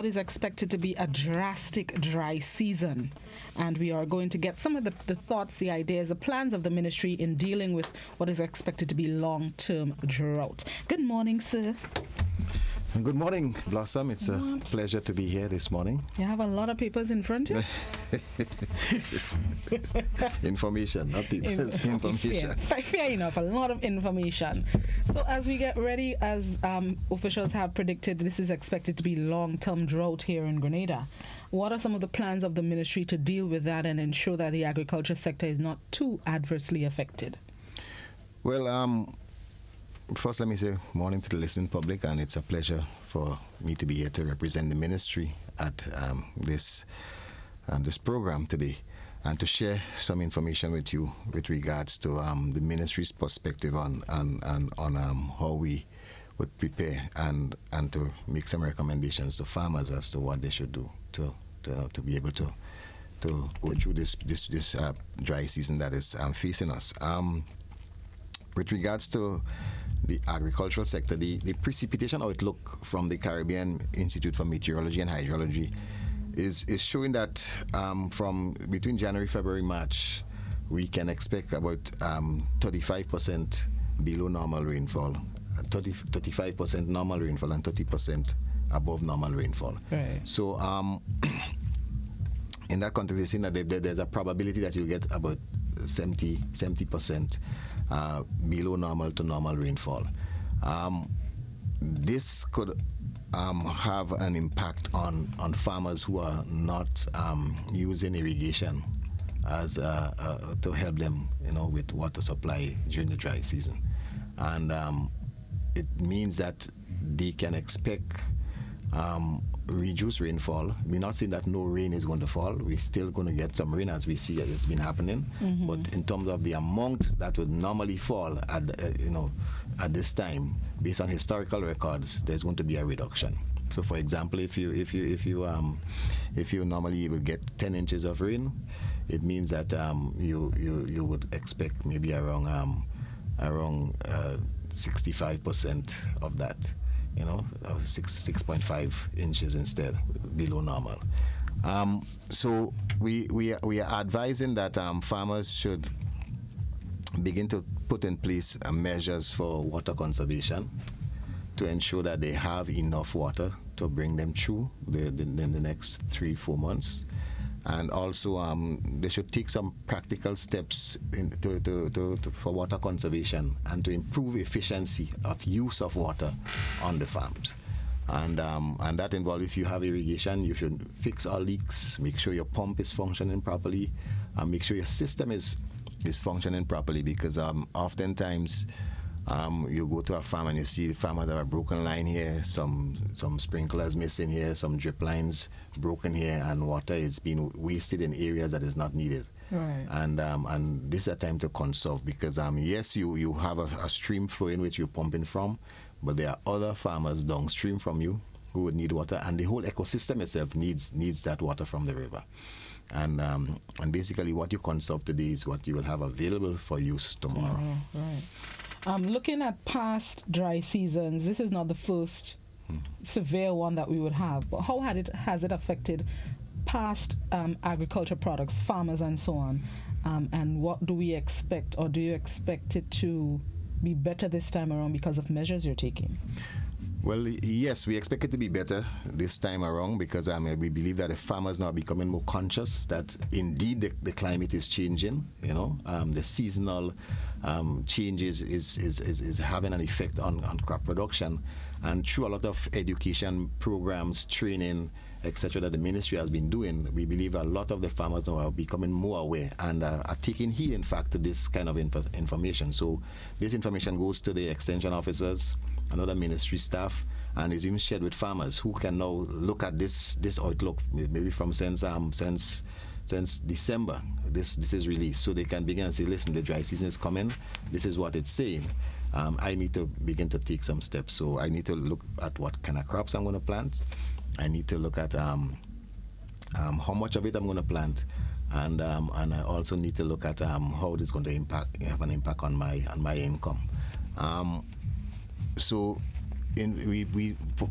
What is expected to be a drastic dry season. And we are going to get some of the thoughts, the ideas, the plans of the ministry in dealing with what is expected to be long-term drought. Good morning, sir. Good morning, Blossom. It's a pleasure to be here this morning. You have a lot of papers in front of you? Information, not papers. Information. Fair enough, a lot of information. So as we get ready, as officials have predicted, this is expected to be long-term drought here in Grenada. What are some of the plans of the ministry to deal with that and ensure that the agriculture sector is not too adversely affected? Well, first, let me say morning to the listening public, and it's a pleasure for me to be here to represent the ministry at this program today, and to share some information with you with regards to the ministry's perspective on how we would prepare and to make some recommendations to farmers as to what they should do to be able to go through this dry season that is facing us. With regards to the agricultural sector, the precipitation outlook from the Caribbean Institute for Meteorology and Hydrology is showing that from between January, February, March, we can expect about 35% below normal rainfall, 35% normal rainfall, and 30% above normal rainfall. Right. So in that context, it's seen that there's a probability that you'll get about 70% below normal to normal rainfall. This could have an impact on farmers who are not using irrigation as to help them, with water supply during the dry season, and it means that they can expect reduced rainfall. We're not saying that no rain is going to fall. We're still going to get some rain, as we see it's been happening. Mm-hmm. But in terms of the amount that would normally fall at this time, based on historical records, there's going to be a reduction. So, for example, if you normally will get 10 inches of rain, it means that you would expect maybe around 65% of that. 6.5 inches instead below normal. So we are advising that farmers should begin to put in place measures for water conservation to ensure that they have enough water to bring them through the next 3-4 months. And also, they should take some practical steps for water conservation and to improve efficiency of use of water on the farms. And that involves, if you have irrigation, you should fix all leaks, make sure your pump is functioning properly, and make sure your system is functioning properly, because oftentimes you go to a farm and you see the farmers have a broken line here, some sprinklers missing here, some drip lines broken here, and water is being wasted in areas that is not needed. Right. And this is a time to conserve, because yes, you have a stream flowing which you're pumping from, but there are other farmers downstream from you who would need water, and the whole ecosystem itself needs that water from the river. And basically what you conserve today is what you will have available for use tomorrow. Right. Looking at past dry seasons, this is not the first severe one that we would have. But how has it affected past agriculture products, farmers, and so on? And what do we expect, or do you expect it to be better this time around because of measures you're taking? Well, yes, we expect it to be better this time around, because we believe that the farmers now are becoming more conscious that indeed the climate is changing. The seasonal changes is having an effect on crop production, and through a lot of education programs, training, etc., that the ministry has been doing, we believe a lot of the farmers now are becoming more aware and are taking heed, in fact, to this kind of information. So this information goes to the extension officers and other ministry staff, and is even shared with farmers who can now look at this outlook, maybe from since December. This is released, so they can begin and say, listen, the dry season is coming. This is what it's saying. I need to begin to take some steps. So I need to look at what kind of crops I'm going to plant. I need to look at how much of it I'm going to plant, and I also need to look at how it's going to have an impact on my income. So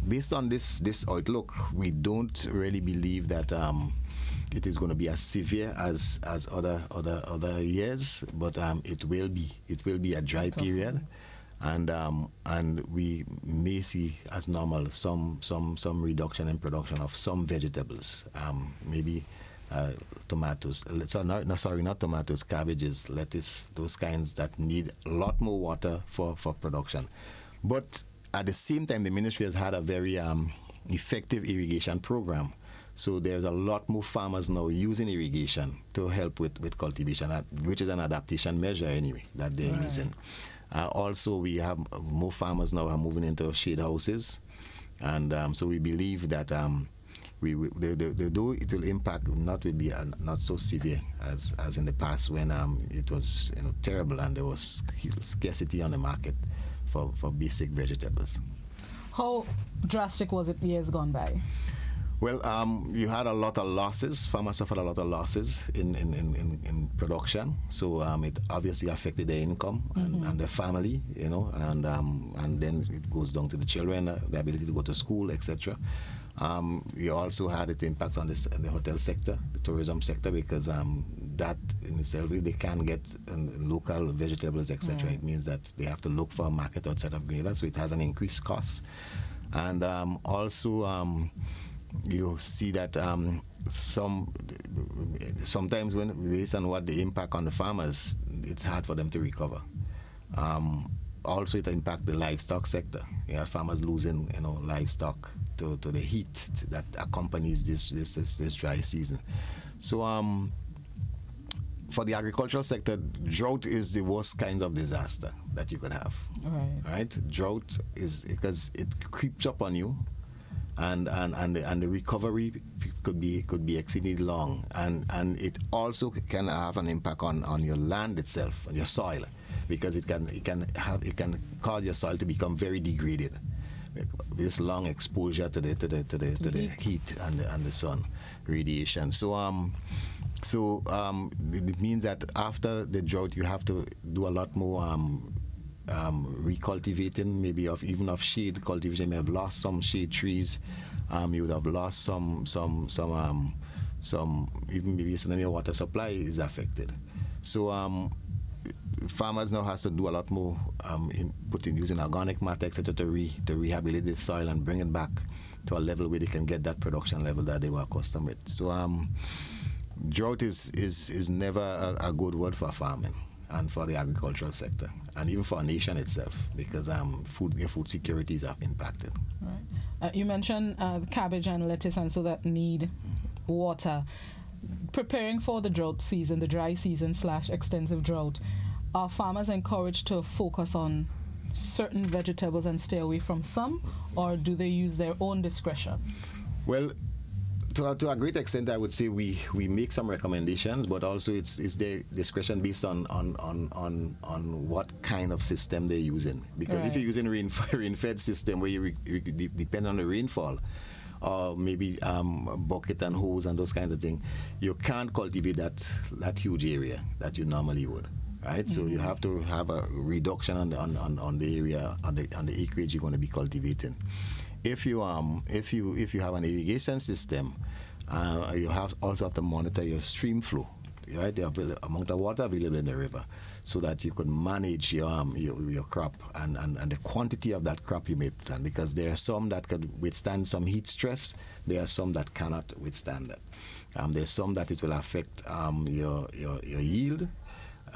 based on this outlook, we don't really believe that it is going to be as severe as other years, but it will be a dry period, and we may see as normal some reduction in production of some vegetables, maybe tomatoes. Not tomatoes, cabbages, lettuce, those kinds that need a lot more water for production. But at the same time, the ministry has had a very effective irrigation program. So there's a lot more farmers now using irrigation to help with cultivation, which is an adaptation measure anyway that they're using. Also, we have more farmers now are moving into shade houses, and so we believe that though it will impact, will be not so severe as in the past when it was terrible and there was scarcity on the market for basic vegetables. How drastic was it years gone by? Well, you had a lot of losses. Farmers suffered a lot of losses in production. So it obviously affected their income and their family, and then it goes down to the children, the ability to go to school, etc. You also had its impacts on the hotel sector, the tourism sector, because that in itself, if they can't get local vegetables, etc., it means that they have to look for a market outside of Grenada, so it has an increased cost. And also, you see that sometimes when based on what the impact on the farmers, it's hard for them to recover. Also, it impacts the livestock sector. Farmers losing livestock to the heat that accompanies this dry season. So for the agricultural sector, drought is the worst kind of disaster that you could have. Right? Drought is because it creeps up on you. And the recovery could be exceedingly long, and it also can have an impact on your land itself, on your soil, because it can cause your soil to become very degraded. This long exposure to the heat and the sun radiation. So it means that after the drought, you have to do a lot more. Recultivating, maybe even of shade cultivation. You may have lost some shade trees. You would have lost some even maybe some of your water supply is affected. So farmers now has to do a lot more using organic matter, etc., to rehabilitate the soil and bring it back to a level where they can get that production level that they were accustomed with. So drought is never a good word for farming and for the agricultural sector, and even for our nation itself, because food securities are impacted. Right. You mentioned cabbage and lettuce, and so that need water. Preparing for the drought season, the dry season / extensive drought, are farmers encouraged to focus on certain vegetables and stay away from some, or do they use their own discretion? Well, to a great extent, I would say we make some recommendations, but also it's their discretion based on what kind of system they're using. Because if you're using rain-fed system where you depend on the rainfall, or maybe bucket and hose and those kinds of things, you can't cultivate that huge area that you normally would. Right, so you have to have a reduction on the area on the acreage you're going to be cultivating. If you have an irrigation system, you also have to monitor your stream flow, right? The amount of water available in the river, so that you could manage your crop and the quantity of that crop you may plant. Because there are some that could withstand some heat stress. There are some that cannot withstand that. There's some that it will affect your yield.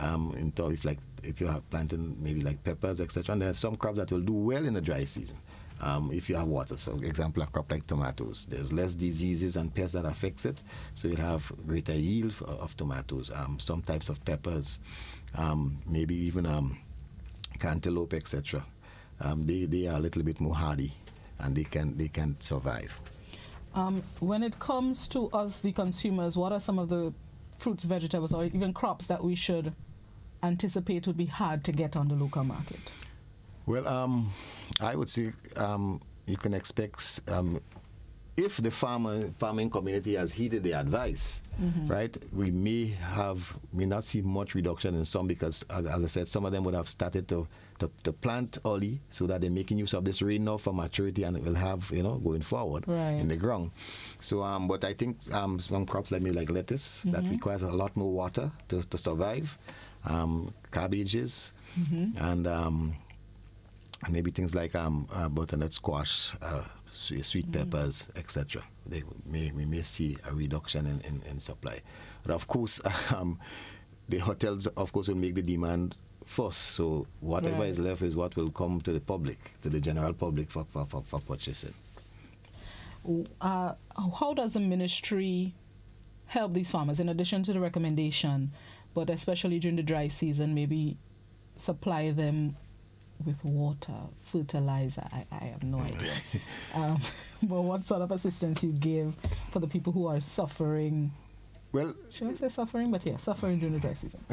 In terms of if you are planting maybe like peppers, etc. And there are some crops that will do well in the dry season. If you have water. So example, a crop like tomatoes, there's less diseases and pests that affects it, so you'll have greater yield of tomatoes. Some types of peppers, maybe even cantaloupe, etc. They are a little bit more hardy, and they can survive. When it comes to us, the consumers, what are some of the fruits, vegetables, or even crops that we should anticipate would be hard to get on the local market? Well, I would say you can expect if the farming community has heeded the advice, right, we may not see much reduction in some, because as I said, some of them would have started to plant early so that they're making use of this rain now for maturity, and it will have, going forward in the ground. So, but I think some crops like maybe like lettuce that requires a lot more water to survive, cabbages, and maybe things like butternut squash, sweet peppers, etc. We may see a reduction in supply. But of course, the hotels, of course, will make the demand first. So whatever is left is what will come to the public, to the general public for purchasing. How does the ministry help these farmers, in addition to the recommendation, but especially during the dry season, maybe supply them with water, fertilizer? I have no idea. But what sort of assistance you give for the people who are suffering? Well, should I say suffering? But yeah, suffering during the dry season.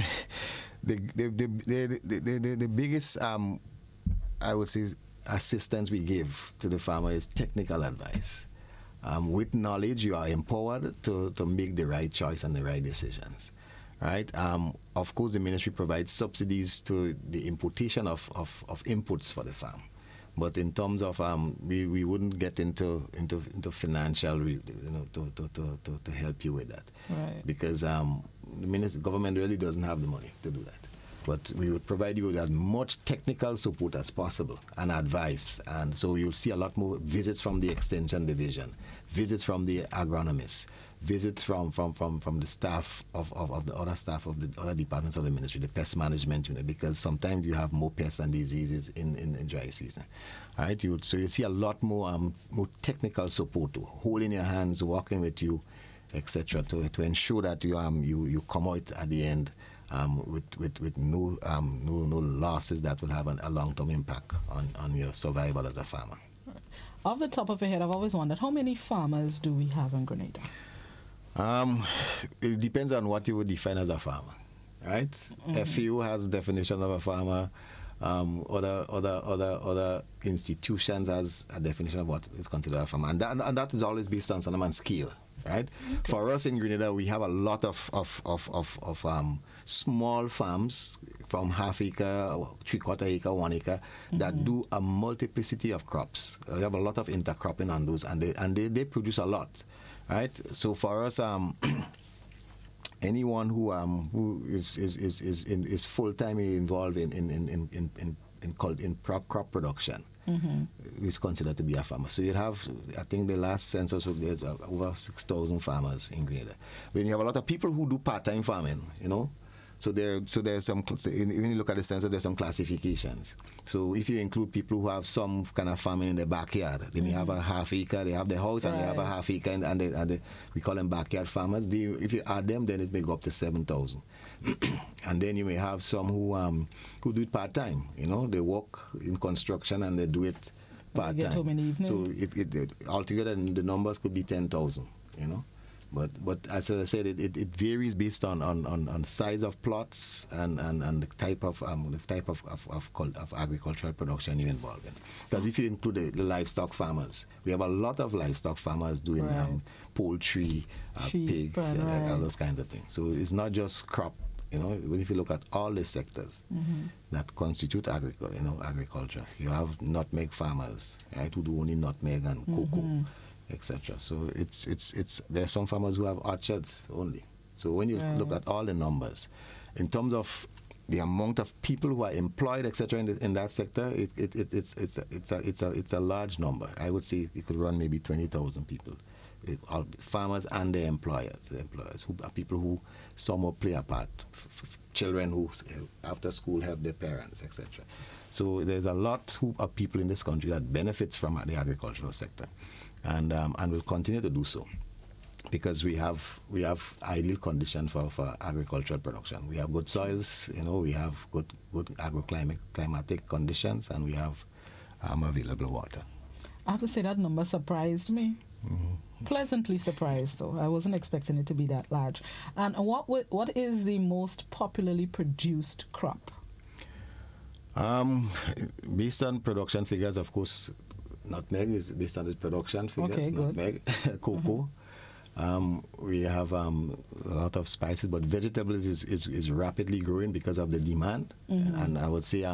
The biggest, I would say, assistance we give to the farmer is technical advice. With knowledge, you are empowered to make the right choice and the right decisions. Right. Of course, the ministry provides subsidies to the importation of inputs for the farm, but in terms of we wouldn't get into financial, to help you with that, right? Because the government really doesn't have the money to do that. But we would provide you with as much technical support as possible and advice, and so you'll see a lot more visits from the extension division, visits from the agronomists, visits from the staff of the other staff of the other departments of the ministry, the pest management unit, because sometimes you have more pests and diseases in dry season. All right, so you see a lot more technical support, holding your hands, walking with you, etc., to ensure that you come out at the end with no losses that will have a long-term impact on your survival as a farmer. Off the top of your head, I've always wondered, how many farmers do we have in Grenada? It depends on what you would define as a farmer, right? FAO has definition of a farmer. Other institutions has a definition of what is considered a farmer, and that is always based on some scale, right? Okay. For us in Grenada, we have a lot of small farms from half acre, 3/4 acre, 1 acre that do a multiplicity of crops. We have a lot of intercropping on those, and they produce a lot. Right, so for us, anyone who is full time involved in crop production is considered to be a farmer. So you have, I think the last census there's over 6,000 farmers in Grenada. When you have a lot of people who do part-time farming, So there's some, when you look at the census, there's some classifications. So if you include people who have some kind of farming in their backyard, they may have a half acre, they have their house and they have a half acre, and we call them backyard farmers. If you add them, then it may go up to 7,000. And then you may have some who do it part time. They work in construction and they do it part time. So it altogether the numbers could be 10,000. But as I said, it varies based on size of plots and the type of agricultural production you're involved in. Because if you include the livestock farmers, we have a lot of livestock farmers doing poultry, sheep, pig, all those kinds of things. So it's not just crop. If you look at all the sectors that constitute agriculture, you have nutmeg farmers, right, who do only nutmeg and cocoa, etc. So it's there are some farmers who have orchards only. So when you look at all the numbers, in terms of the amount of people who are employed, etc., in that sector, it's a large number. I would say it could run maybe 20,000 people, farmers and their employers. The employers who are people who somewhat play a part, children who after school help their parents, etc. So there's a lot of people in this country that benefits from the agricultural sector. And will continue to do so, because we have ideal conditions for agricultural production. We have good soils, we have good climatic conditions, and we have available water. I have to say that number surprised me. Pleasantly surprised, though. I wasn't expecting it to be that large. And what is the most popularly produced crop? Based on production figures, of course, nutmeg is based on the production figures. Okay, good. Nutmeg, cocoa. We have a lot of spices, but vegetables is rapidly growing because of the demand. And I would say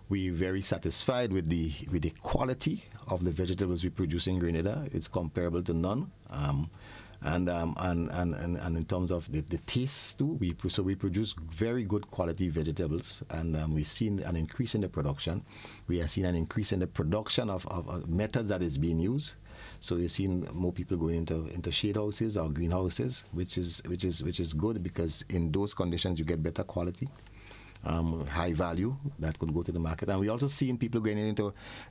we're very satisfied with the quality of the vegetables we produce in Grenada. It's comparable to none. And in terms of the taste too, we produce very good quality vegetables, and we've seen an increase in the production. We have seen an increase in the production of methods that is being used. So you're seeing more people going into shade houses or greenhouses, which is good, because in those conditions you get better quality, high value that could go to the market. And we also seeing people going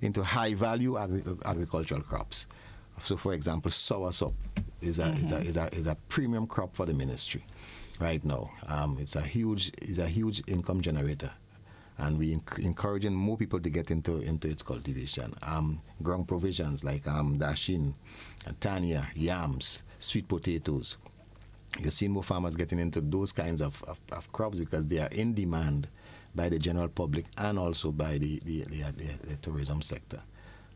into high value agricultural crops. So, for example, soursop is a premium crop for the ministry right now. It's a huge income generator, and we encouraging more people to get into its cultivation. Ground provisions like dashin, tanya, yams, sweet potatoes. You're seeing more farmers getting into those kinds of crops because they are in demand by the general public and also by the tourism sector.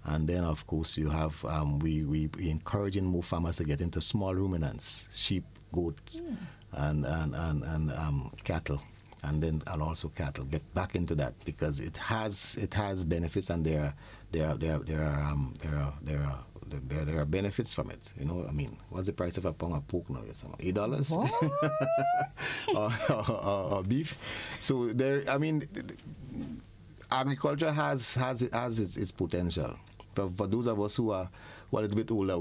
And then, of course, you have we encouraging more farmers to get into small ruminants, sheep, goats, and cattle, and also cattle. Get back into that because it has benefits, and there are benefits from it. You know, I mean, what's the price of a pound of pork now? It's $8 or beef. So there, I mean, agriculture has its potential. But for those of us who are a little bit older, I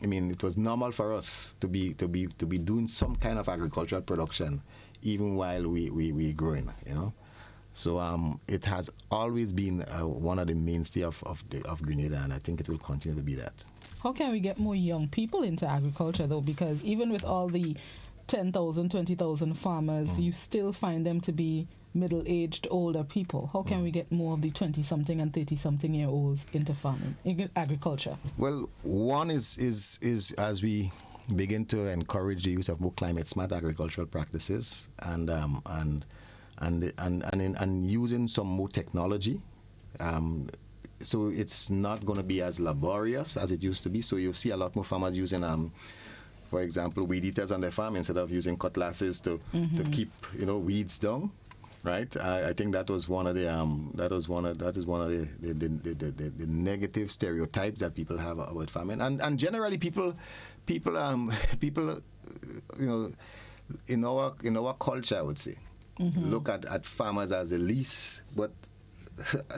mean, it was normal for us to be doing some kind of agricultural production, even while we growing, you know. So it has always been one of the mainstay of Grenada, and I think it will continue to be that. How can we get more young people into agriculture, though? Because even with all the 10,000, 20,000 farmers, you still find them to be middle-aged, older people. How can we get more of the 20-something and 30-something-year-olds into farming, in agriculture? Well, one is as we begin to encourage the use of more climate-smart agricultural practices and using some more technology. So it's not going to be as laborious as it used to be. So you'll see a lot more farmers using, for example, weed eaters on their farm instead of using cutlasses to keep weeds down. Right, I think that is one of the negative stereotypes that people have about farming, and generally people in our culture, I would say, look at farmers as the least, but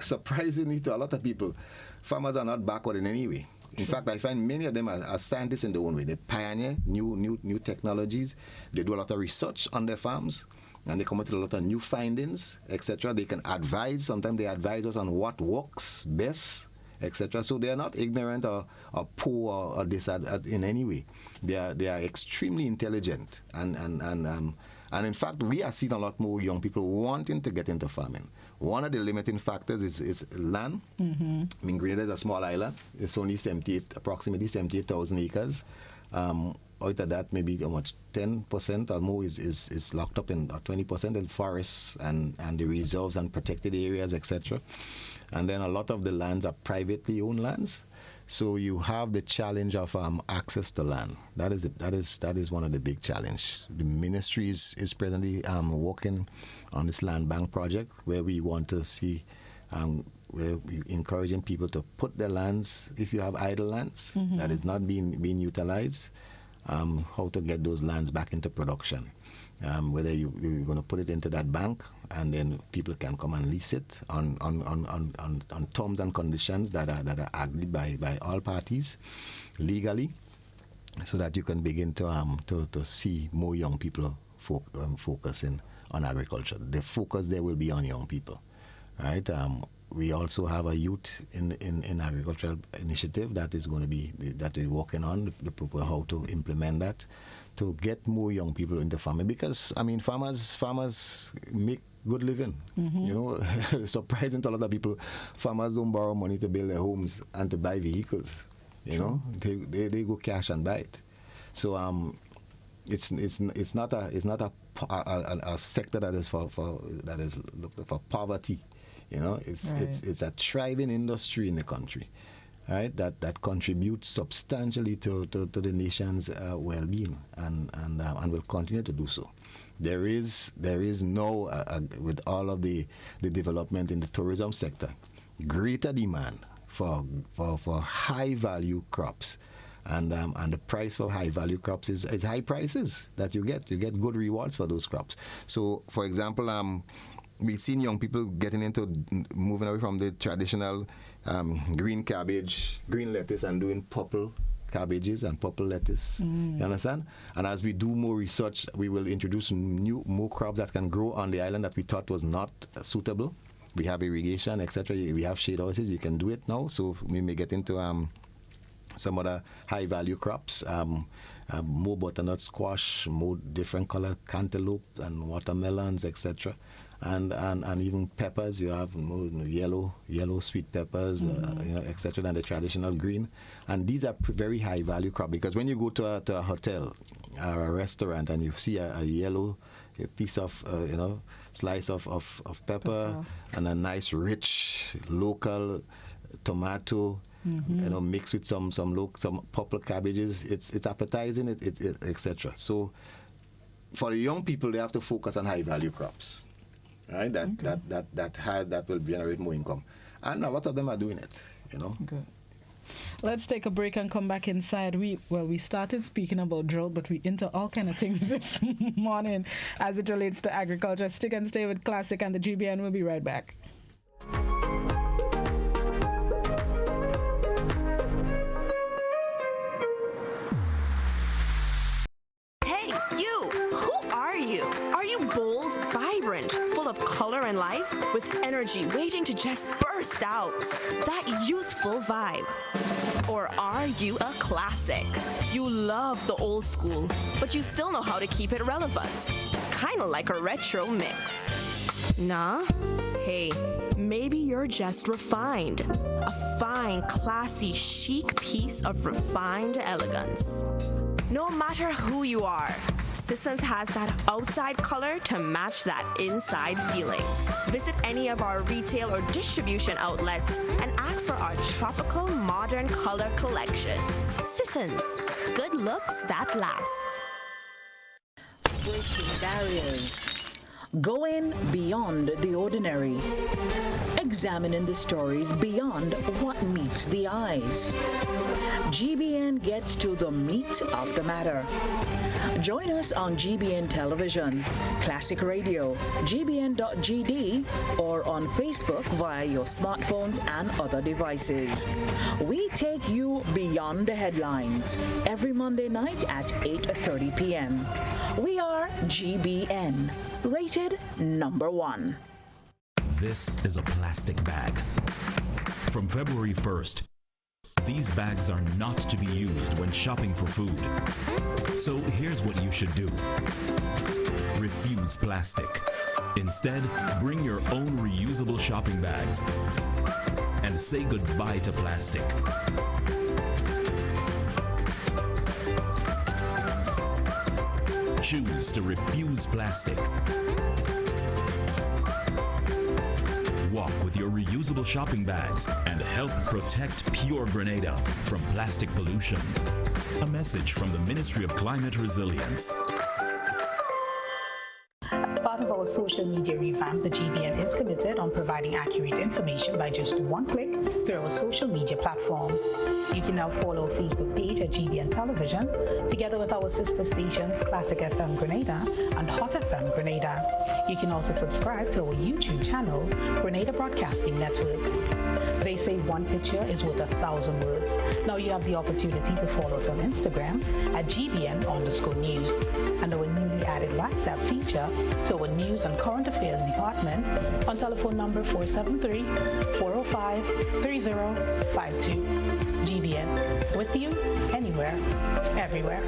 surprisingly to a lot of people, farmers are not backward in any way. In fact, I find many of them are scientists in their own way. They pioneer new technologies. They do a lot of research on their farms. And they come up with a lot of new findings, etc. They can advise. Sometimes they advise us on what works best, etc. So they are not ignorant or poor or in any way. They are extremely intelligent, and in fact, we are seeing a lot more young people wanting to get into farming. One of the limiting factors is land. I mean, Grenada is a small island. It's only approximately 78,000 acres. Out of that, maybe how much 10% or more is locked up in 20% in forests and the reserves and protected areas, etc. And then a lot of the lands are privately owned lands. So you have the challenge of access to land. That is one of the big challenges. The ministry is presently working on this land bank project where we want to see. We're encouraging people to put their lands, if you have idle lands that is not being utilized, how to get those lands back into production. Whether you're going to put it into that bank and then people can come and lease it on terms and conditions that are agreed by all parties legally, so that you can begin to see more young people focusing on agriculture. The focus there will be on young people, right? We also have a youth in agricultural initiative that is going to be that we're working on the proper how to implement that to get more young people into farming, because I mean farmers make good living. You know, surprising to a lot of people, farmers don't borrow money to build their homes and to buy vehicles. You know, they go cash and buy it. So it's not a sector that is for poverty. You know, it's a thriving industry in the country, right? That contributes substantially to the nation's well-being, and will continue to do so. There is no with all of the development in the tourism sector, greater demand for high value crops, and the price for high value crops is high prices that you get. You get good rewards for those crops. So, for example, we've seen young people getting into moving away from the traditional green cabbage, green lettuce, and doing purple cabbages and purple lettuce. You understand? And as we do more research, we will introduce more crops that can grow on the island that we thought was not suitable. We have irrigation, etc. We have shade houses. You can do it now. So we may get into some other high value crops. More butternut squash, more different color cantaloupe and watermelons, etc. And even peppers. You have yellow sweet peppers, etc. than the traditional green. And these are very high value crop, because when you go to a hotel or a restaurant and you see a yellow piece of slice of pepper and a nice rich local tomato, mixed with some purple cabbages, it's appetizing, etc. So for the young people, they have to focus on high value crops, right? That will generate more income, and a lot of them are doing it. Good. Let's take a break and come back inside. We started speaking about drought, but we into all kind of things this morning as it relates to agriculture. Stick and stay with Classic and the GBN. We'll be right back. Hey, you! Who are you? Are you bold, vibrant, full of color and life, with energy waiting to just burst out? That youthful vibe? Or are you a classic? You love the old school, but you still know how to keep it relevant. Kinda like a retro mix. Nah? Hey, maybe you're just refined. A fine, classy, chic piece of refined elegance. No matter who you are, Sissons has that outside color to match that inside feeling. Visit any of our retail or distribution outlets and ask for our tropical modern color collection. Sissons, good looks that lasts. Breaking barriers. Going beyond the ordinary. Examining the stories beyond what meets the eyes. GBN gets to the meat of the matter. Join us on GBN Television, Classic Radio, gbn.gd, or on Facebook via your smartphones and other devices. We take you beyond the headlines every Monday night at 8:30 p.m. We are GBN, rated #1. This is a plastic bag. From February 1st, these bags are not to be used when shopping for food. So here's what you should do. Refuse plastic. Instead, bring your own reusable shopping bags and say goodbye to plastic. Choose to refuse plastic. Walk with your reusable shopping bags and help protect pure Grenada from plastic pollution. A message from the Ministry of Climate Resilience. Part of our social media revamp, the GBN is committed on providing accurate information by just one click through our social media platforms. You can now follow our Facebook page at GBN Television, together with our sister stations Classic FM Grenada and Hot FM Grenada. You can also subscribe to our YouTube channel, Grenada Broadcasting Network. They say one picture is worth 1,000 words. Now you have the opportunity to follow us on Instagram at GBN_news, and our newly added WhatsApp feature to our news and current affairs department on telephone number 473-405-3052. GBN, with you, anywhere, everywhere.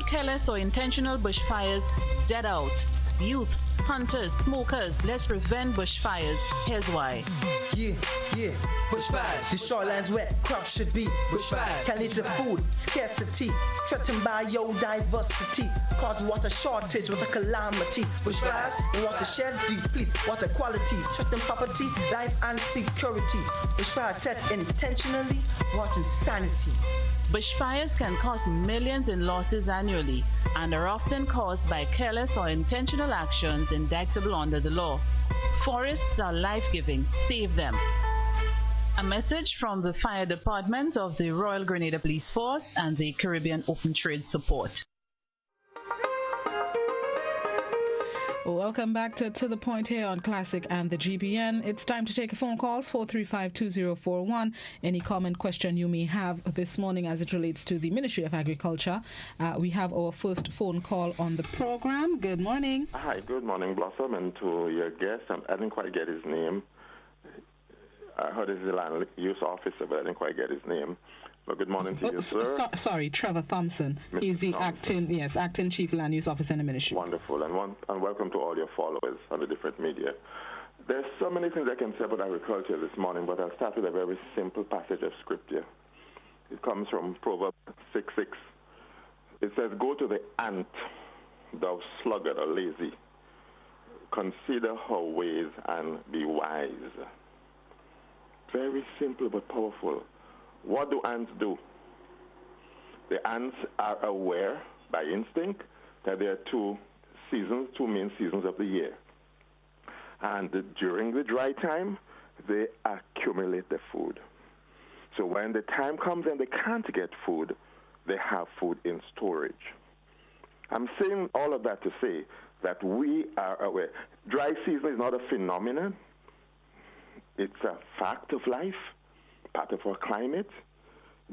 put careless or intentional bushfires dead out. Youths, hunters, smokers, let's prevent bushfires. Here's why. Yeah, bushfires. The shorelands wet, crops should be bushfires. Can lead to food scarcity, threaten biodiversity, cause water shortage, water calamity. Bushfires in watersheds deplete water quality, threaten property, life and security. Bushfires set intentionally, water sanity. Bushfires can cost millions in losses annually and are often caused by careless or intentional actions indictable under the law. Forests are life-giving. Save them. A message from the Fire Department of the Royal Grenada Police Force and the Caribbean Open Trade Support. Welcome back to The Point here on Classic and the GBN. It's time to take a phone calls, 435-2041. Any comment, question you may have this morning as it relates to the Ministry of Agriculture. We have our first phone call on the program. Good morning. Hi, good morning, Blossom, and to your guest. I didn't quite get his name. I heard he's the land use officer, but I didn't quite get his name. But good morning to you, sir. Sorry, Trevor Thompson. Mr. He's the Thompson. acting chief land use officer in the ministry. Wonderful, and welcome to all your followers on the different media. There's so many things I can say about agriculture this morning, but I'll start with a very simple passage of scripture. It comes from Proverbs 6:6. It says, "Go to the ant, thou sluggard or lazy. Consider her ways and be wise." Very simple but powerful. What do ants do? The ants are aware by instinct that there are two main seasons of the year. And during the dry time, they accumulate the food. So when the time comes and they can't get food, they have food in storage. I'm saying all of that to say that we are aware. Dry season is not a phenomenon. It's a fact of life, part of our climate.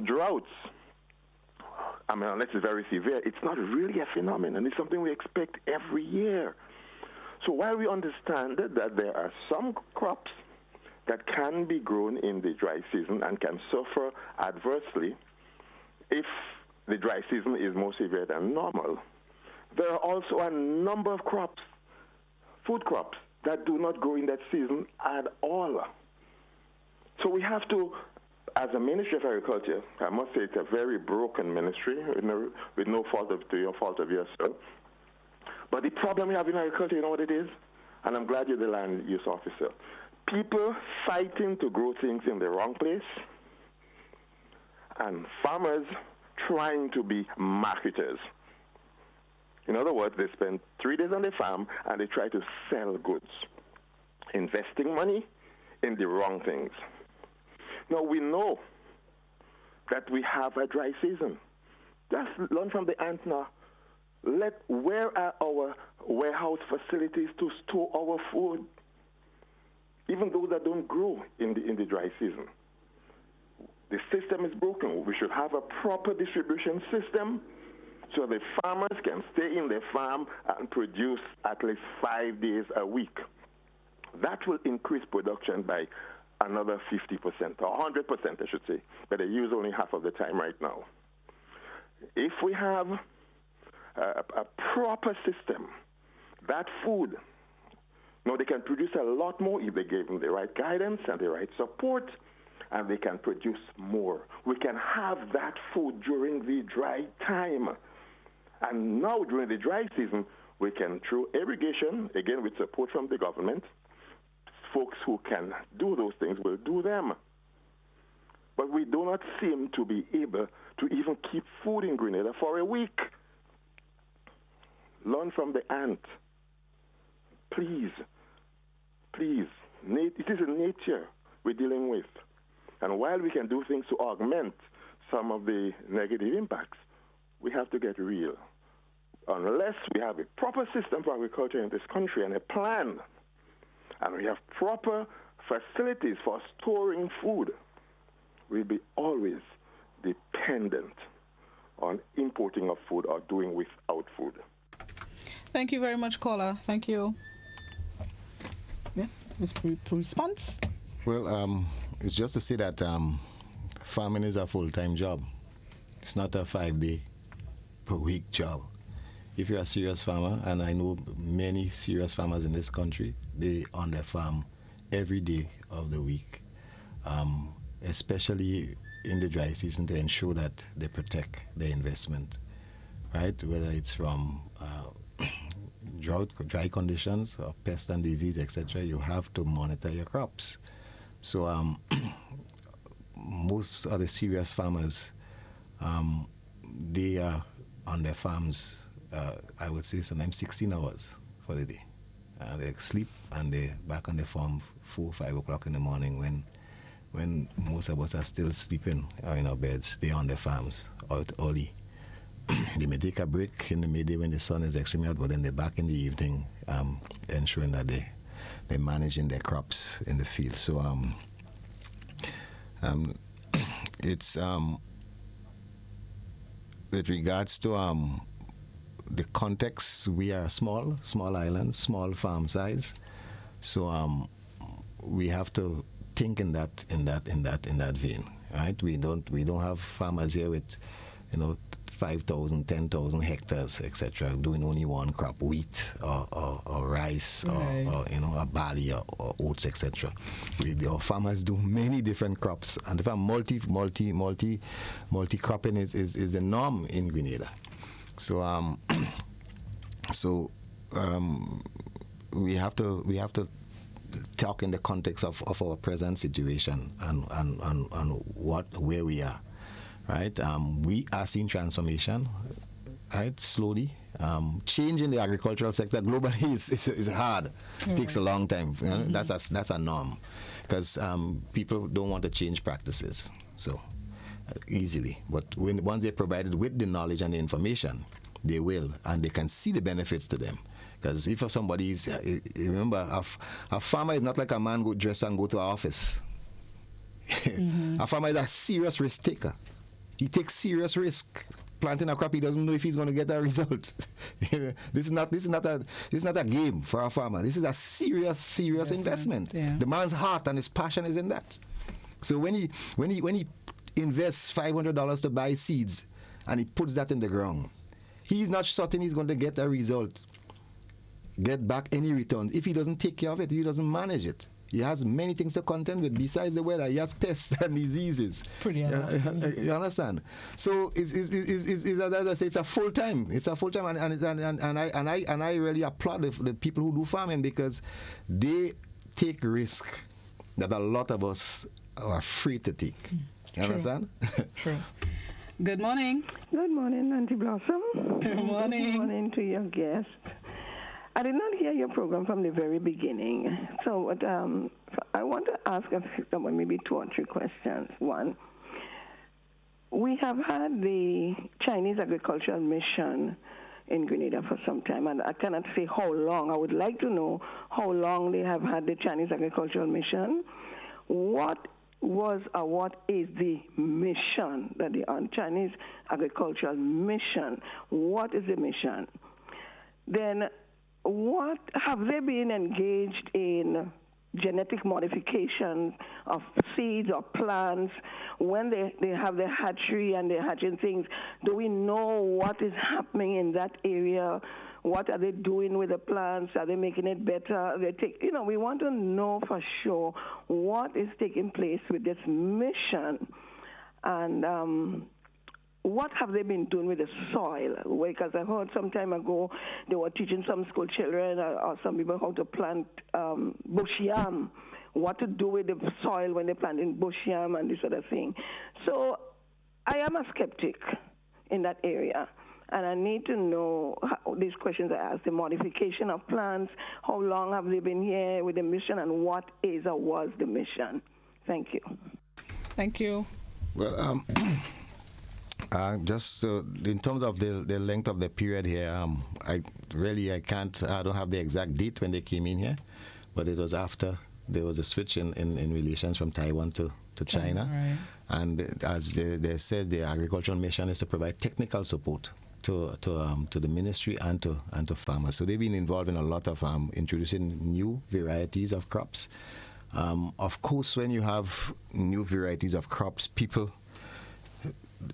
Droughts, unless it's very severe, it's not really a phenomenon. It's something we expect every year. So while we understand that there are some crops that can be grown in the dry season and can suffer adversely if the dry season is more severe than normal, there are also a number of crops, food crops, that do not grow in that season at all. So we have to, as a Ministry of Agriculture, I must say it's a very broken ministry, with no fault of yours, sir. But the problem we have in agriculture, you know what it is? And I'm glad you're the land use officer. People fighting to grow things in the wrong place, and farmers trying to be marketers. In other words, they spend 3 days on the farm and they try to sell goods, investing money in the wrong things. Now, we know that we have a dry season. Just learn from the ant now. Where are our warehouse facilities to store our food? Even those that don't grow in the dry season. The system is broken. We should have a proper distribution system so the farmers can stay in their farm and produce at least 5 days a week. That will increase production by another 50%, or 100%, I should say, but they use only half of the time right now. If we have a proper system, that food, they can produce a lot more if they give them the right guidance and the right support, and they can produce more. We can have that food during the dry time. And now during the dry season, we can, through irrigation, again with support from the government, folks who can do those things will do them. But we do not seem to be able to even keep food in Grenada for a week. Learn from the ant. Please. It is a nature we're dealing with. And while we can do things to augment some of the negative impacts, we have to get real. Unless we have a proper system for agriculture in this country and a plan, and we have proper facilities for storing food, we'll be always dependent on importing of food or doing without food. Thank you very much, caller. Thank you. Yes, response? Well, it's just to say that farming is a full-time job. It's not a 5-day per week job. If you're a serious farmer, and I know many serious farmers in this country, they on their farm every day of the week, especially in the dry season, to ensure that they protect their investment, right? Whether it's from dry conditions or pest and disease, etc., you have to monitor your crops. So most of the serious farmers, they are on their farms, I would say sometimes 16 hours for the day. They sleep and they're back on the farm 4 or 5 o'clock in the morning when most of us are still sleeping or in our beds. They're on their farms out early. They may take a break in the midday when the sun is extremely hot, but then they're back in the evening, ensuring that they're managing their crops in the field. So it's with regards to the context, we are a small island, small farm size. So we have to think in that vein, right? We don't have farmers here with 5,000, 10,000 hectares, etc., doing only one crop, wheat or rice, right, or a barley or oats, etc. Our farmers do many different crops, and the multi-cropping is the norm in Grenada. So we have to talk in the context of our present situation and where we are. Right, we are seeing transformation, right, slowly. Change in the agricultural sector globally is hard. It takes a long time. That's a norm, because people don't want to change practices so easily. But once they're provided with the knowledge and the information, they will, and they can see the benefits to them. Because if somebody is, remember, a farmer is not like a man go dress and go to an office. A farmer is a serious risk taker. He takes serious risk planting a crop. He doesn't know if he's going to get a result. This is not a game for a farmer. This is a serious investment. Yeah. The man's heart and his passion is in that. So when he invests $500 to buy seeds and he puts that in the ground, he's not certain he's going to get a result, get back any returns if he doesn't take care of it, if he doesn't manage it. He has many things to contend with besides the weather. He has pests and diseases. Pretty honest. You understand? So as I say, it's a full time. It's a full time, and I really applaud the people who do farming, because they take risk that a lot of us are afraid to take. You understand? True. Good morning. Good morning, Auntie Blossom. Good morning. Good morning to your guest. I did not hear your program from the very beginning, so I want to ask maybe 2 or 3 questions. One, we have had the Chinese Agricultural Mission in Grenada for some time, and I cannot say how long. I would like to know how long they have had the Chinese Agricultural Mission. What was or what is the mission that they are? Chinese Agricultural Mission. What is the mission? Then, what have they been engaged in genetic modification of seeds or plants? When they have their hatchery and they're hatching things, do we know what is happening in that area? What are they doing with the plants? Are they making it better? We want to know for sure what is taking place with this mission, and what have they been doing with the soil? Because I heard some time ago they were teaching some school children or some people how to plant bush yam, what to do with the soil when they plant in bush yam and this sort of thing. So I am a skeptic in that area, and I need to know how these questions I asked: the modification of plants, how long have they been here with the mission, and what is or was the mission? Thank you. Thank you. Well, just in terms of the length of the period here, I don't have the exact date when they came in here, but it was after there was a switch in relations from Taiwan to China. Right. And as they said, the agricultural mission is to provide technical support to the ministry and to farmers. So they've been involved in a lot of introducing new varieties of crops. Of course, when you have new varieties of crops, people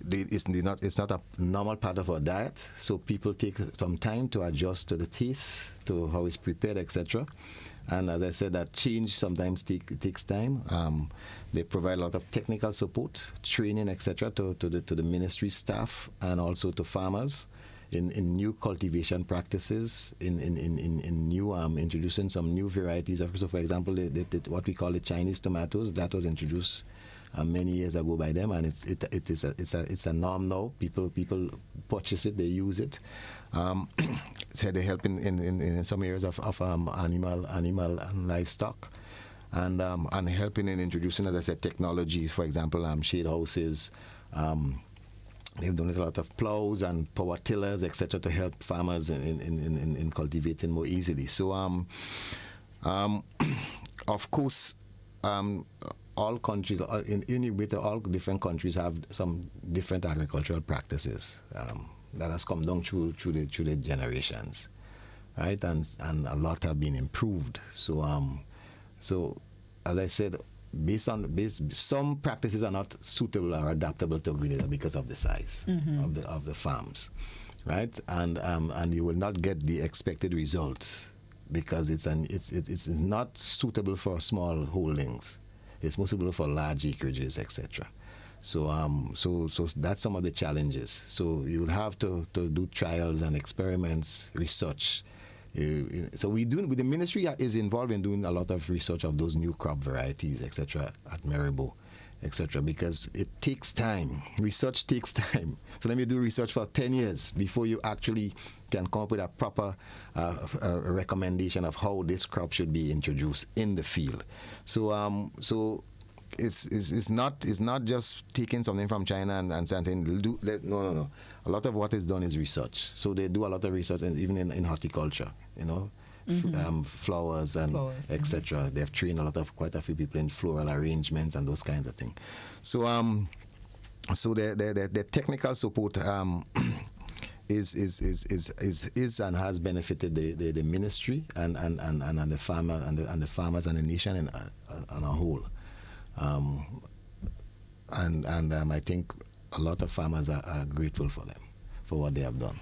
it's not a normal part of our diet, so people take some time to adjust to the taste, to how it's prepared, etc. And as I said, that change sometimes takes time. They provide a lot of technical support, training, etc. to the ministry staff and also to farmers in new cultivation practices, in new introducing some new varieties. So, for example, what we call the Chinese tomatoes, that was introduced many years ago by them, and it's a norm now. People purchase it, they use it. So they help in some areas of animal and livestock, and helping in introducing, as I said, technologies. For example, shade houses. They've done a lot of plows and power tillers, etc., to help farmers in cultivating more easily. So, of course, all countries, all different countries have some different agricultural practices that has come down through the generations, right? And a lot have been improved. So, as I said, some practices are not suitable or adaptable to Grenada because of the size of the farms, right? And you will not get the expected results because it's not suitable for small holdings. It's more suitable for large acreages, etc. So that's some of the challenges. So you'll have to do trials and experiments, research. So the ministry is involved in doing a lot of research of those new crop varieties, etc. at Maribo, etc. because it takes time. Research takes time. So let me do research for 10 years before you actually can come up with a proper recommendation of how this crop should be introduced in the field. So it's not just taking something from China and saying no. A lot of what is done is research. So they do a lot of research, and even in horticulture, flowers and etc. They've trained quite a few people in floral arrangements and those kinds of things. So the technical support is and has benefited the ministry and the farmer and the farmers and the nation on a whole. I think a lot of farmers are grateful for them, for what they have done.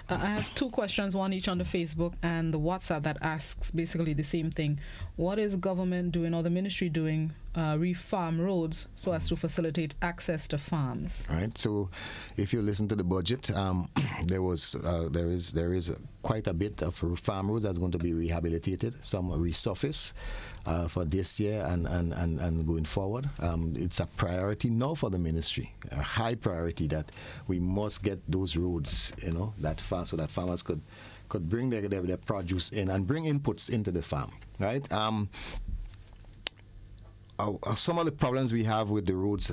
I have two questions, one each on the Facebook and the WhatsApp, that asks basically the same thing. What is government doing or the ministry doing re-farm roads so as to facilitate access to farms? All right. So, if you listen to the budget, there is quite a bit of farm roads that's going to be rehabilitated. Some resurface for this year and going forward. It's a priority now for the ministry, a high priority that we must get those roads, that far so that farmers could bring their produce in and bring inputs into the farm, right? Some of the problems we have with the roads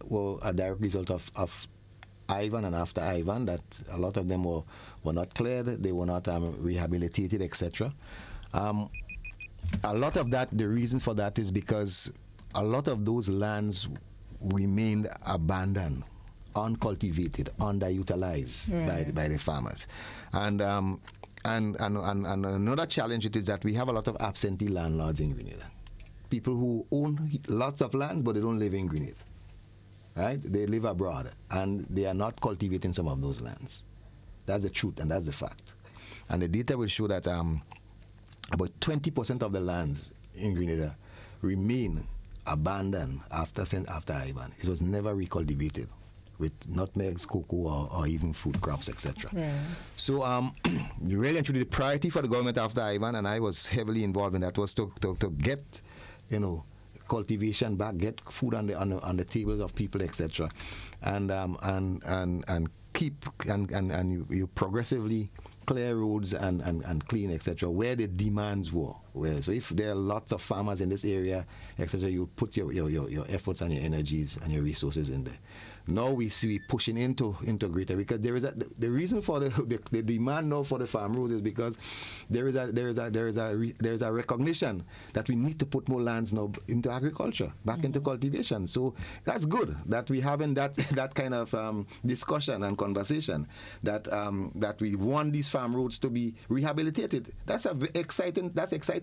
were a direct result of Ivan and after Ivan, that a lot of them were not cleared, they were not rehabilitated, etc. A lot of that, the reason for that is because a lot of those lands remained abandoned, uncultivated, underutilized by the farmers. And another challenge it is that we have a lot of absentee landlords in Grenada. People who own lots of lands, but they don't live in Grenada, right? They live abroad, and they are not cultivating some of those lands. That's the truth, and that's the fact. And the data will show that about 20% of the lands in Grenada remain abandoned after Ivan. It was never recultivated with nutmegs, cocoa, or even food crops, etc. So really and truly the priority for the government after Ivan, and I was heavily involved in that, was to get cultivation back, get food on the tables of people, etc. And keep and you progressively clear roads and clean, etc., where the demands were. So if there are lots of farmers in this area, etc., you put your efforts and your energies and your resources in there. Now we see pushing into greater, because there is the reason for the demand now for the farm roads is because there is a recognition that we need to put more lands now into agriculture, back into cultivation. So that's good that we having that kind of discussion and conversation that we want these farm roads to be rehabilitated. That's exciting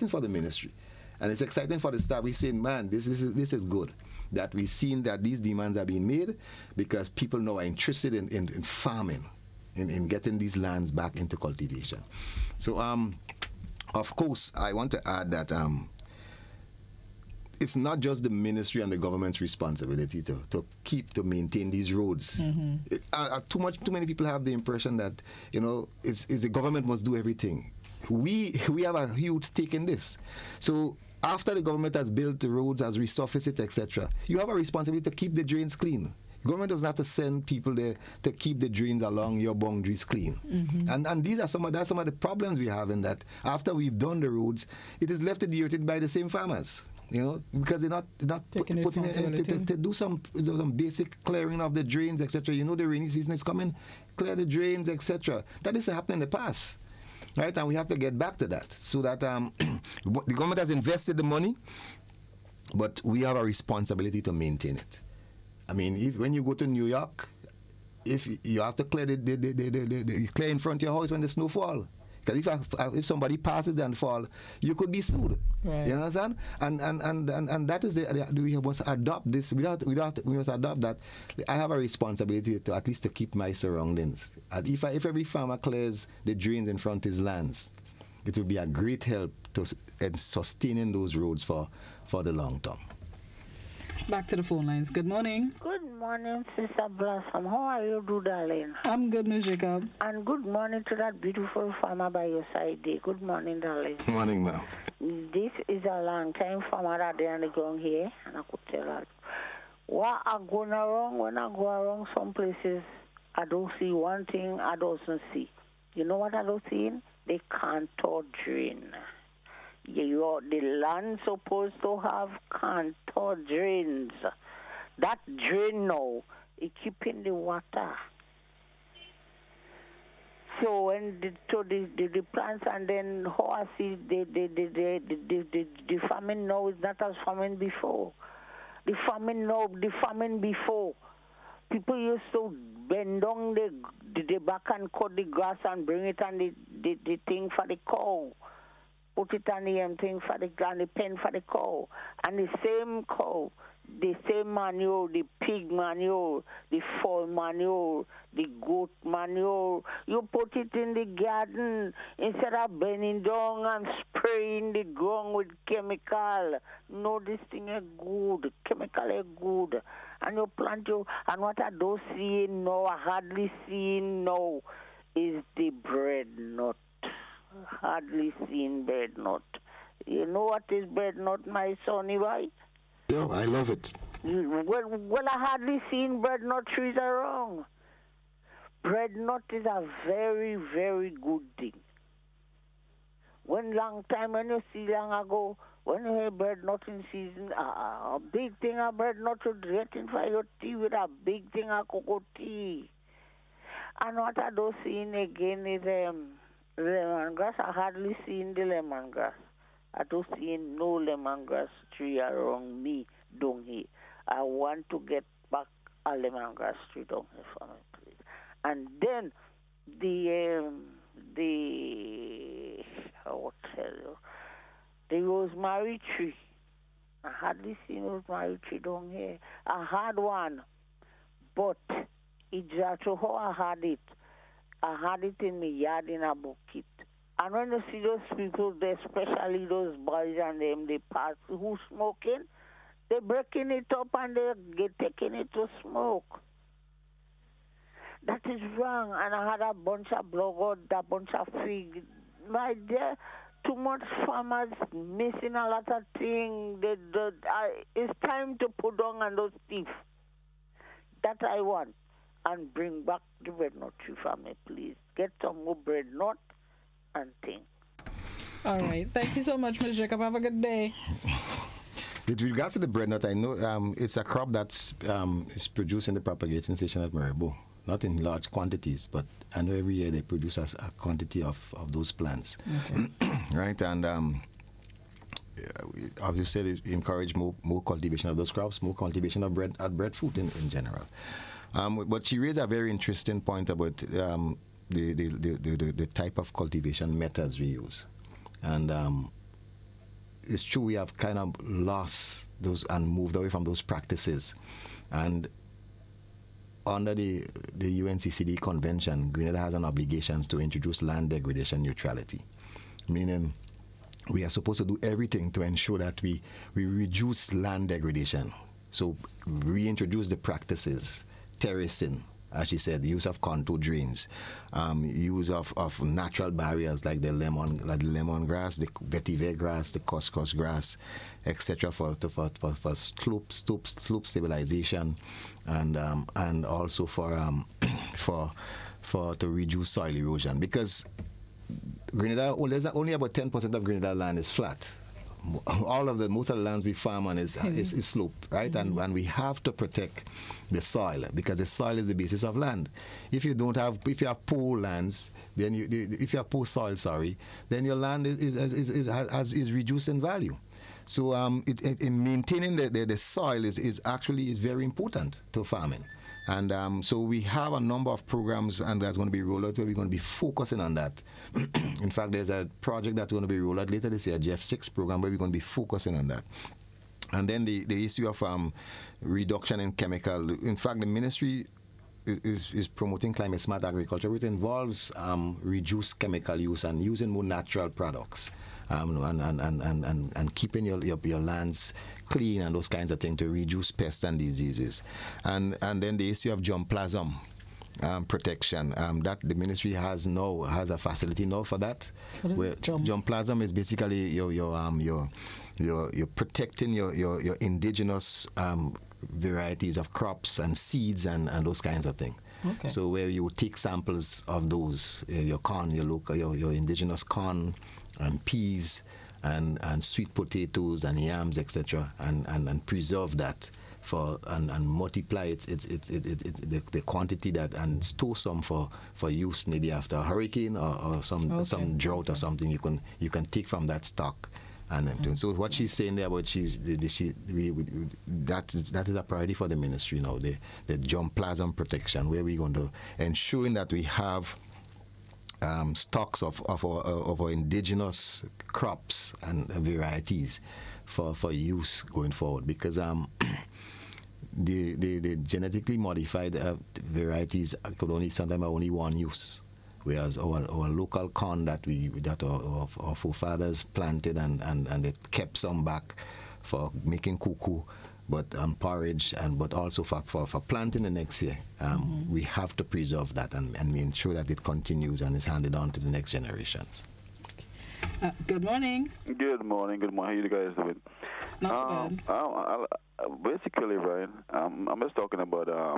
for the ministry, and it's exciting for the staff. We're saying, man, this is good. that we've seen that these demands are being made because people now are interested in farming, in getting these lands back into cultivation. So, of course, I want to add that it's not just the ministry and the government's responsibility to maintain these roads. Too many people have the impression that it's the government must do everything. We have a huge stake in this. So after the government has built the roads, has resurfaced it, etc., you have a responsibility to keep the drains clean. Government doesn't have to send people there to keep the drains along your boundaries clean. And these are some of the problems we have in that after we've done the roads, it is left to be irritated by the same farmers. Because they're not putting in to do some basic clearing of the drains, etc. The rainy season is coming, clear the drains, etc. That used to happen in the past, right? And we have to get back to that so that the government has invested the money, but we have a responsibility to maintain it. I mean, when you go to New York, if you have to clear clear in front of your house when the snow falls. Because if somebody passes and fall, you could be sued. Right. You understand? And that is we must adopt this. We must adopt that. I have a responsibility to at least to keep my surroundings. And if every farmer clears the drains in front of his lands, it will be a great help in sustaining those roads for the long term. Back to the phone lines. Good morning. Good morning, Sister Blossom. How are you, darling? I'm good, Ms. Jacob. And good morning to that beautiful farmer by your side there. Good morning, darling. Good morning, ma'am. This is a long-time farmer out there on the ground here, and I could tell her what I'm going wrong when I go around some places. I don't see one thing I don't see. You know what I don't see? They can't drain. The land supposed to have contour drains. That drain now is keeping the water. So when the plants and then how I see the farming now is not as farming before. The farming before. People used to bend down the back and cut the grass and bring it on the thing for the cow. Put it on the thing for the pen for the cow. And the same cow, the same manure, the pig manure, the fowl manure, the goat manure, you put it in the garden instead of bending down and spraying the ground with chemical. No, this thing is good. Chemical is good. And you plant and what I don't see now, I hardly see now, is the bread nut. Hardly seen bread nut. You know what is bread nut, my sonny, right? Yeah, I love it. Well, I hardly seen bread nut trees around. Bread nut is a very, very good thing. When you see long ago, when you hear bread nut in season, a big thing of bread nut to get in for your tea with a big thing of cocoa tea. And what I don't see again is lemongrass. I hardly seen the lemongrass. I don't see no lemongrass tree around me down here. I want to get back a lemongrass tree down here for me, please. And then I will tell you, the rosemary tree. I hardly seen rosemary tree down here. I had one, but it's just how I had it. I had it in my yard in a bucket. And when you see those people, especially those boys and them, they pass who smoking, they breaking it up and they get taking it to smoke. That is wrong. And I had a bunch of blood, a bunch of fig. My dear, too much farmers missing a lot of things. It's time to put down on those thieves. That I want. And bring back the bread nut tree for me, please. Get some more bread nut and thing. All right. Thank you so much, Ms. Jacob. Have a good day. With regards to the bread nut, I know it's a crop that's is produced in the propagating station at Maribo. Not in large quantities, but I know every year they produce a quantity of those plants. Okay. Right? And as you said, encourage more cultivation of those crops, more cultivation of breadfruit in general. But she raised a very interesting point about the type of cultivation methods we use. And it's true we have kind of lost those and moved away from those practices. And under the UNCCD convention, Grenada has an obligation to introduce land degradation neutrality, meaning we are supposed to do everything to ensure that we reduce land degradation. So reintroduce the practices, terracing, as she said, the use of contour drains, use of natural barriers like the lemongrass, the vetiver grass, the couscous grass, etc. for slope stabilization, and also for to reduce soil erosion, because Grenada, only about 10% of Grenada land is flat. Most of the lands we farm on is slope, right? Mm-hmm. And we have to protect the soil, because the soil is the basis of land. If you have poor lands, then if you have poor soil, then your land is reduced in value. So in maintaining the soil is very important to farming. And so we have a number of programs, and that's going to be rolled out where we're going to be focusing on that. In fact, there's a project that's going to be rolled out later this year, a GF6 program, where we're going to be focusing on that. And then the issue of reduction in chemical. In fact, the ministry is promoting climate smart agriculture, which involves reduced chemical use and using more natural products, and keeping your lands clean and those kinds of things to reduce pests and diseases. And then the issue of germplasm protection, that the ministry has a facility now for that. Where germplasm is basically you're protecting your indigenous varieties of crops and seeds and those kinds of things. Okay. So where you take samples of those, your corn, your indigenous corn and peas and sweet potatoes and yams, etc., and preserve that and multiply the quantity that, and store some for use maybe after a hurricane or some drought or something. You can take from that stock. And so what she's saying there about that is a priority for the ministry now, the germplasm protection, where we're going to ensuring that we have stocks of our indigenous crops and varieties for use going forward, because the genetically modified varieties could sometimes only one use, whereas our local corn that our forefathers planted and they kept some back for making cuckoo, but porridge, but also for planting the next year. We have to preserve that and ensure that it continues and is handed on to the next generations. Good morning. Good morning. How you guys doing? Not too bad. Basically, Ryan, I'm just talking about, I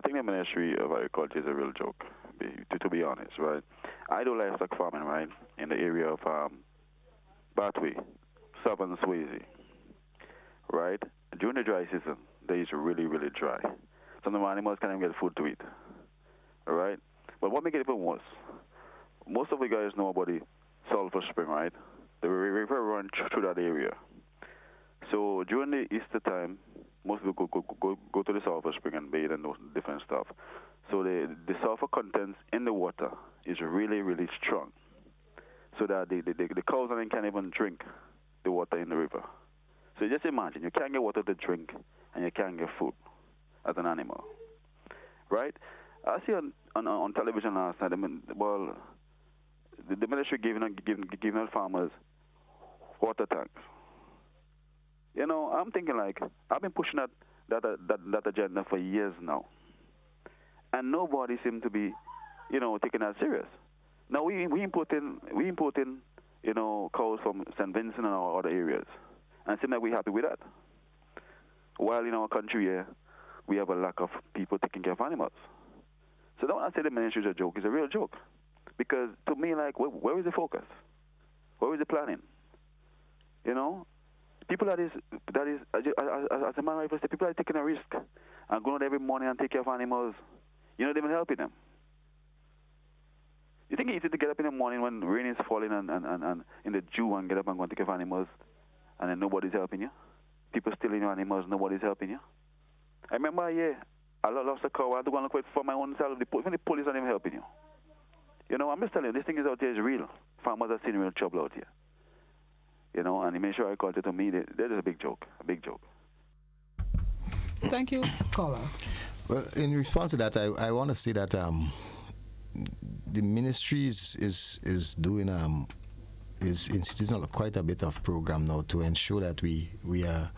think the Ministry of Agriculture is a real joke, to be honest, right? I do livestock farming, right, in the area of Batway, Southern Swayze, right? During the dry season, they is really, really dry. Some of the animals can't even get food to eat, all right? But what makes it even worse, most of you guys know about the Sulphur Spring, right? The river runs through that area. So during the Easter time, most people go to the Sulphur Spring and bathe and those different stuff. So the sulfur content in the water is really, really strong, so that the cows can't even drink the water in the river. So just imagine, you can't get water to drink and you can't get food as an animal, right? I see on television last night, the ministry giving out farmers water tanks. I'm thinking like, I've been pushing that agenda for years now, and nobody seems to be, taking that serious. Now we importing, cows from St. Vincent and our other areas, and it seems like we're happy with that. While in our country here, we have a lack of people taking care of animals. So don't say the ministry is a joke. It's a real joke, because to me, like, where is the focus? Where is the planning? People that is as a man, people are taking a risk and going out every morning and take care of animals. You're not even helping them. You think it's easy to get up in the morning when rain is falling and in the dew and get up and go and take care of animals, and then nobody's helping you? People stealing your animals, nobody's helping you. I remember I lost a cow. I had to go and look for my own self. Even the police aren't even helping you. I'm just telling you, this thing is out there is real. Farmers are seeing real trouble out here. you know, and the Ministry of Agriculture, to me, that is a big joke, Thank you, caller. Well, in response to that, I want to say that the ministry is doing is instituting quite a bit of program now to ensure that we are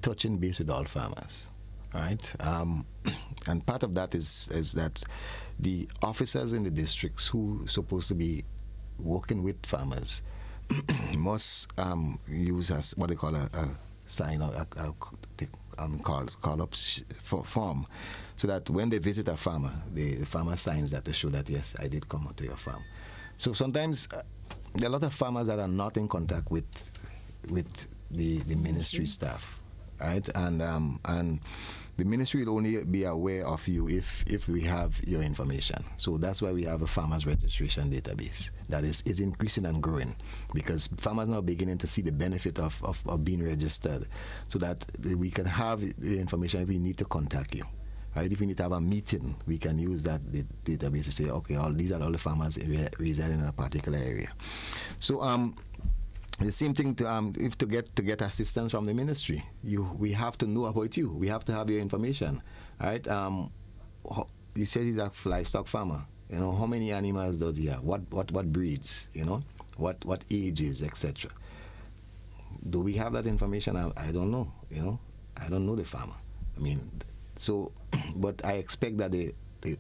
touching base with all farmers, right? And part of that is that the officers in the districts who are supposed to be working with farmers must use as what they call a sign or call up form, so that when they visit a farmer, the farmer signs that to show that yes, I did come onto your farm. So sometimes there are a lot of farmers that are not in contact with the ministry staff, right? And the ministry will only be aware of you if we have your information. So that's why we have a farmers registration database that is increasing and growing, because farmers now beginning to see the benefit of being registered, so that we can have the information if we need to contact you. Right? If we need to have a meeting, we can use that database to say, okay, these are all the farmers residing in a particular area. So the same thing if to get assistance from the ministry, we have to know about you. We have to have your information, right? He says he's a livestock farmer. You know, how many animals does he have? What breeds? You know, what ages, etc. Do we have that information? I don't know. You know, I don't know the farmer. I mean, so, but I expect that the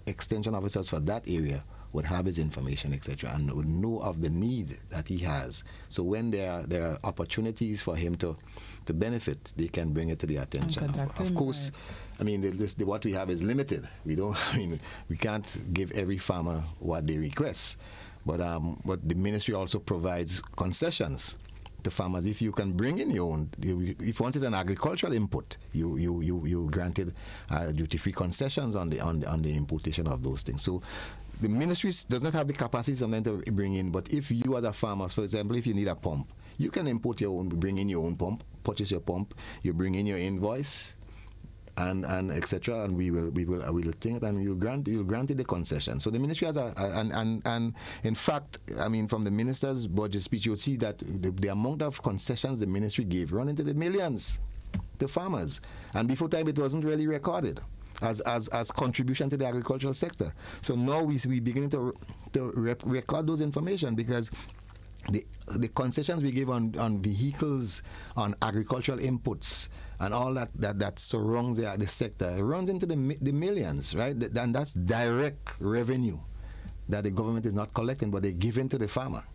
extension officers for that area would have his information, etc., and would know of the need that he has. So when there are opportunities for him to benefit, they can bring it to the attention. Of course, right. I mean, what we have is limited. We can't give every farmer what they request, but the ministry also provides concessions to farmers. If you can bring in your own, if you wanted an agricultural input, you granted duty-free concessions on the importation of those things. So the ministry does not have the capacity sometimes to bring in, but if you as a farmer, for example, if you need a pump, you can import your own, bring in your own pump, purchase your pump, you bring in your invoice, and etc., and we will think it, and you'll grant it the concession. So the ministry has and in fact, I mean, from the minister's budget speech, you'll see that the amount of concessions the ministry gave run into the millions to farmers, and before time it wasn't really recorded as contribution to the agricultural sector. So now we beginning to record those information, because the concessions we give on vehicles, on agricultural inputs, and all that surrounds the sector, it runs into the millions, right? And that's direct revenue that the government is not collecting, but they're giving to the farmer,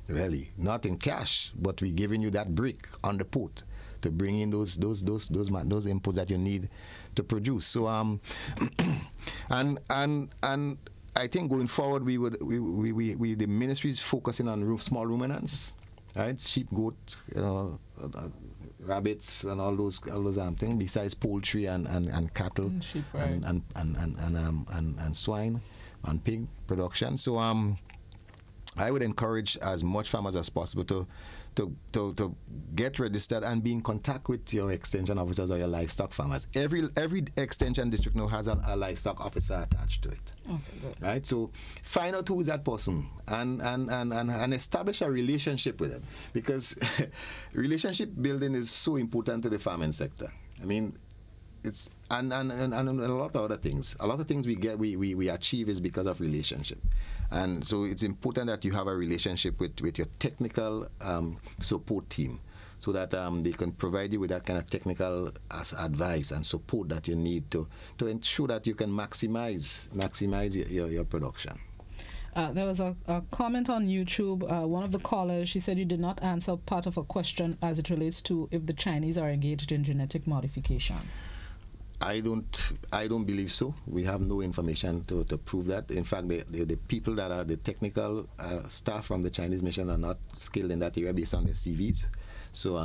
really, not in cash, but we're giving you that brick on the port to bring in those inputs that you need to produce. So and I think going forward, we the ministry is focusing on small ruminants, right? Sheep, goat, rabbits, and all those things. Besides poultry and cattle, and sheep, right. and swine and pig production. So I would encourage as much farmers as possible to get registered and be in contact with your extension officers or your livestock farmers. Every extension district now has a livestock officer attached to it. Okay, good. Right? So find out who is that person and establish a relationship with them, because relationship building is so important to the farming sector. I mean, it's and a lot of other things. A lot of things we achieve is because of relationship, and so it's important that you have a relationship with your technical support team, so that they can provide you with that kind of technical advice and support that you need to ensure that you can maximize your production. There was a comment on YouTube. One of the callers, she said you did not answer part of a question as it relates to if the Chinese are engaged in genetic modification. I don't believe so. We have no information to prove that. In fact, the people that are the technical staff from the Chinese mission are not skilled in that area based on their CVs. So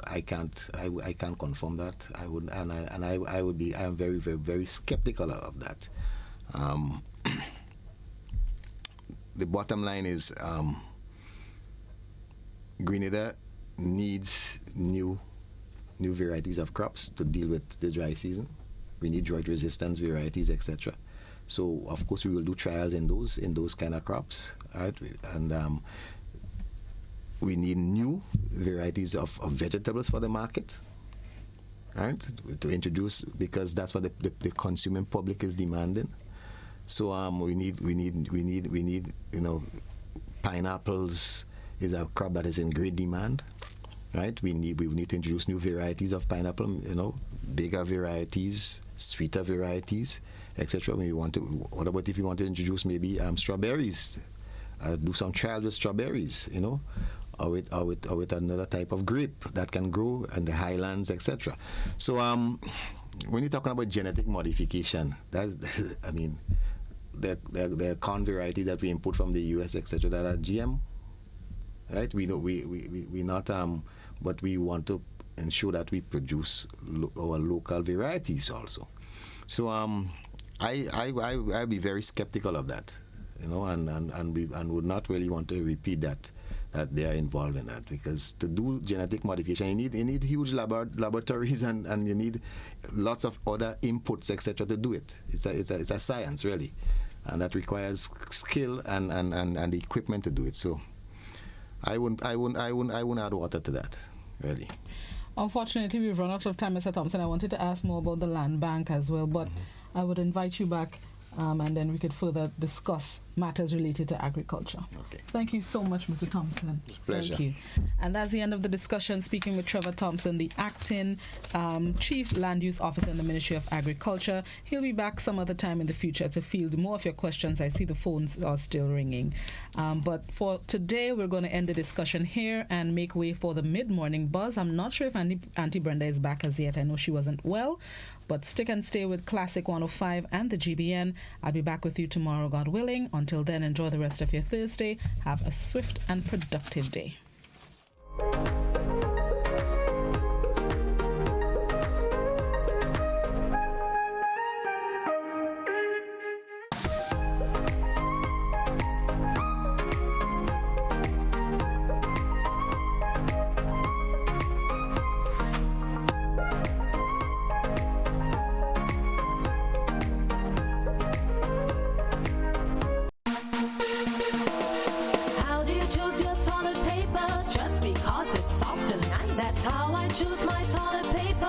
I can't confirm that. I would, and I would be. I am very, very, very skeptical of that. The bottom line is Grenada needs new varieties of crops to deal with the dry season. We need drought resistance varieties, etc. So of course we will do trials in those kind of crops, right? And we need new varieties of vegetables for the market, right? To introduce, because that's what the consuming public is demanding. So we need pineapples is a crop that is in great demand, right? We need to introduce new varieties of pineapple, bigger varieties, sweeter varieties, etc. What about if you want to introduce maybe strawberries? Do some trials with strawberries, or with another type of grape that can grow in the highlands, etc. So when you're talking about genetic modification, there are corn varieties that we import from the US, etc. that are GM, right? We know we not but we want to ensure that we produce our local varieties also. So I'd be very skeptical of that, and would not really want to repeat that they are involved in that, because to do genetic modification you need huge laboratories and you need lots of other inputs, etc. to do it. It's a science really, and that requires skill and the equipment to do it. So I wouldn't add water to that, really. Unfortunately, we've run out of time, Mr. Thompson. I wanted to ask more about the land bank as well, but I would invite you back and then we could further discuss matters related to agriculture. Okay. Thank you so much, Mr. Thompson. Pleasure. Thank you. And that's the end of the discussion, speaking with Trevor Thompson, the acting Chief Land Use Officer in the Ministry of Agriculture. He'll be back some other time in the future to field more of your questions. I see the phones are still ringing. But for today, we're going to end the discussion here and make way for the mid-morning buzz. I'm not sure if Auntie Brenda is back as yet. I know she wasn't well. But stick and stay with Classic 105 and the GBN. I'll be back with you tomorrow, God willing. Until then, enjoy the rest of your Thursday. Have a swift and productive day.